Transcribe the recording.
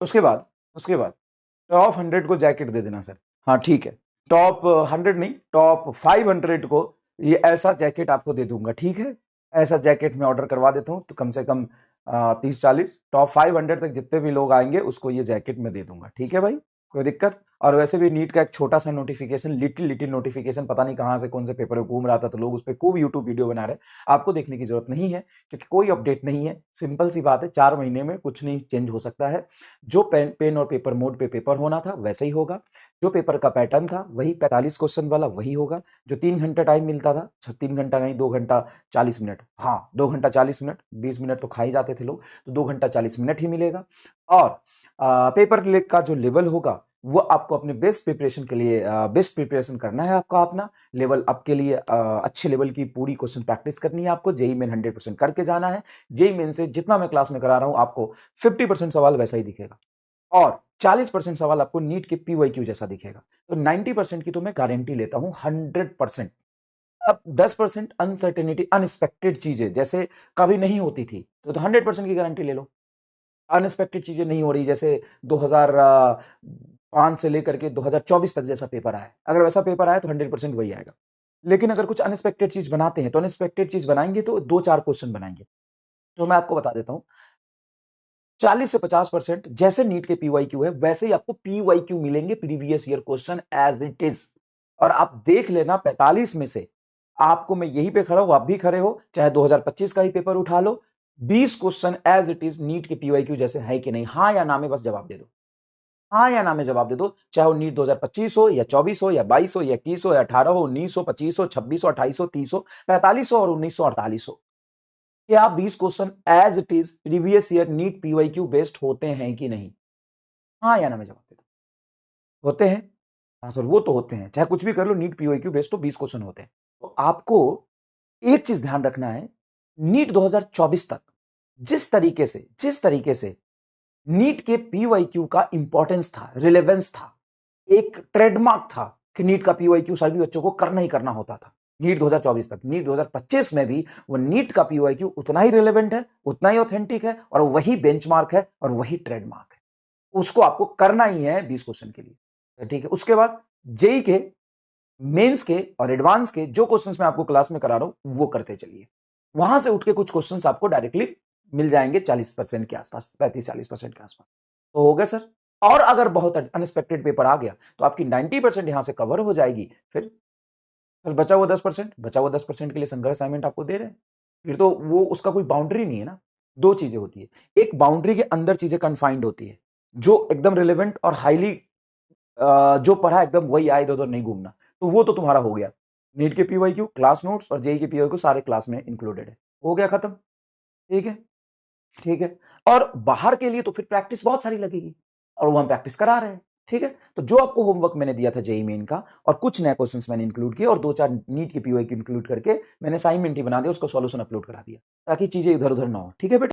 उसके बाद टॉप 100 को जैकेट दे देना सर। हाँ ठीक है, टॉप 100 नहीं, टॉप 500 को ये ऐसा जैकेट आपको दे दूंगा, ठीक है। ऐसा जैकेट मैं ऑर्डर करवा देता हूँ, तो कम से कम 30-40 टॉप 500 तक जितने भी लोग आएंगे उसको ये जैकेट मैं दे दूंगा, ठीक है भाई, कोई दिक्कत। और वैसे भी नीट का एक छोटा सा नोटिफिकेशन, लिटिल नोटिफिकेशन, पता नहीं कहाँ से कौन से पेपर में घूम रहा था, तो लोग उस पर खूब यूट्यूब वीडियो बना रहे हैं। आपको देखने की जरूरत नहीं है, क्योंकि कोई अपडेट नहीं है। सिंपल सी बात है, 4 महीने में कुछ नहीं चेंज हो सकता है। जो पेन और पेपर मोड पे पेपर होना था वैसे ही होगा। जो पेपर का पैटर्न था वही 45 क्वेश्चन वाला वही होगा। जो 3 घंटा टाइम मिलता था, 3 घंटा नहीं, 2 घंटा 40 मिनट, हाँ 2 घंटा 40 मिनट, 20 मिनट तो खा ही जाते थे लोग, तो 2 घंटा 40 मिनट ही मिलेगा। और पेपर का जो लेवल होगा वो आपको अपने बेस्ट प्रिपरेशन के लिए, बेस्ट प्रिपरेशन करना है आपका, अपना लेवल अप के लिए अच्छे लेवल की पूरी क्वेश्चन प्रैक्टिस करनी है आपको। जेई मेन 100% करके जाना है। जेई मेन से जितना मैं क्लास में करा रहा हूं आपको 50% सवाल वैसा ही दिखेगा, और 40% सवाल आपको नीट के पीवाईक्यू जैसा दिखेगा। तो 90% की तो मैं गारंटी लेता हूं 100%। अब 10% अनसर्टेनिटी, अनएक्सपेक्टेड चीजें जैसे कभी नहीं होती थी, तो 100% की गारंटी ले लो। अनएक्सपेक्टेड चीजें नहीं हो रही, जैसे 2005 से लेकर के 2024 तक जैसा पेपर आया, अगर वैसा पेपर आया तो 100% वही आएगा। लेकिन अगर कुछ अनएक्सपेक्टेड चीज बनाते हैं, तो अनएक्सपेक्टेड चीज बनाएंगे तो 2-4 क्वेश्चन बनाएंगे। तो मैं आपको बता देता हूं, 40 से 50% जैसे नीट के पीवाईक्यू है वैसे ही आपको पीवाईक्यू मिलेंगे, previous year question as it is. और आप देख लेना 45 में से आपको, मैं यहीं पे खड़ा हूं, आप भी खड़े हो, चाहे 2025 का ही पेपर उठा लो, 20 question as it is NEET के पीवाईक्यू जैसे है कि नहीं, हाँ या ना में बस जवाब दे दो। हाँ या ना में जवाब दे दो, चाहे वो नीट 2025 हो या 24 हो या 22 हो या 21 हो या 18 हो, 19 हो, 25 हो, 26 हो, 28 हो, 30 हो, 45 हो और 1948 हो, क्या 20 question as it is previous year NEET PYQ based होते हैं कि नहीं? हाँ या ना में जवाब दे दो। होते हैं? हाँ सर, वो तो होते हैं, चाहे कुछ भी कर लो, नीट पीवाईक्यू बेस्ड तो 20 क्वेश्चन होते हैं। तो आपको एक चीज ध्यान रखना है, नीट 2024 तक जिस तरीके से नीट के पीवाईक्यू का इंपॉर्टेंस था, रिलेवेंस था, एक ट्रेडमार्क था कि नीट का पीवाईक्यू सभी बच्चों को करना ही करना होता था। नीट 2024 तक, नीट 2025 में भी वो नीट का पीवाईक्यू उतना ही रिलेवेंट है, उतना ही ऑथेंटिक है, और वही बेंचमार्क है और वही ट्रेडमार्क है। उसको आपको करना ही है 20 क्वेश्चन के लिए, ठीक है। उसके बाद जेई के, मेंस के और एडवांस के जो क्वेश्चंस मैं आपको क्लास में करा रहा हूं वो करते चलिए। वहां से उठ के कुछ क्वेश्चंस आपको डायरेक्टली मिल जाएंगे 40% के आसपास, 35-40% के आसपास, तो हो गया सर। और अगर बहुत अनएक्सपेक्टेड पेपर आ गया तो आपकी 90% यहां से कवर हो जाएगी। फिर बचा हुआ 10% के लिए संघर्ष असाइनमेंट आपको दे रहे हैं, फिर तो वो उसका कोई बाउंड्री नहीं है ना। दो चीजें होती है, एक बाउंड्री के अंदर चीजें कन्फाइंड होती है, जो एकदम रिलेवेंट और हाईली जो पढ़ा एकदम वही आए, इधर उधर नहीं घूमना, तो वो तो तुम्हारा हो गया। नीट के पीवाईक्यू क्लास नोट्स और जेई के पीवाईक्यू सारे क्लास में इंक्लूडेड है, हो गया खत्म, ठीक है। ठीक है, और बाहर के लिए तो फिर प्रैक्टिस बहुत सारी लगेगी, और वो हम प्रैक्टिस करा रहे हैं, ठीक है। तो जो आपको होमवर्क मैंने दिया था जेई मेन का, और कुछ नए क्वेश्चंस मैंने इंक्लूड किए, और 2-4 नीट के पीवाईक्यू इंक्लूड करके मैंने असाइनमेंट ही बना दिया, उसको सॉल्यूशन अपलोड करा दिया, ताकि चीजें इधर उधर ना हो, ठीक है बेटा।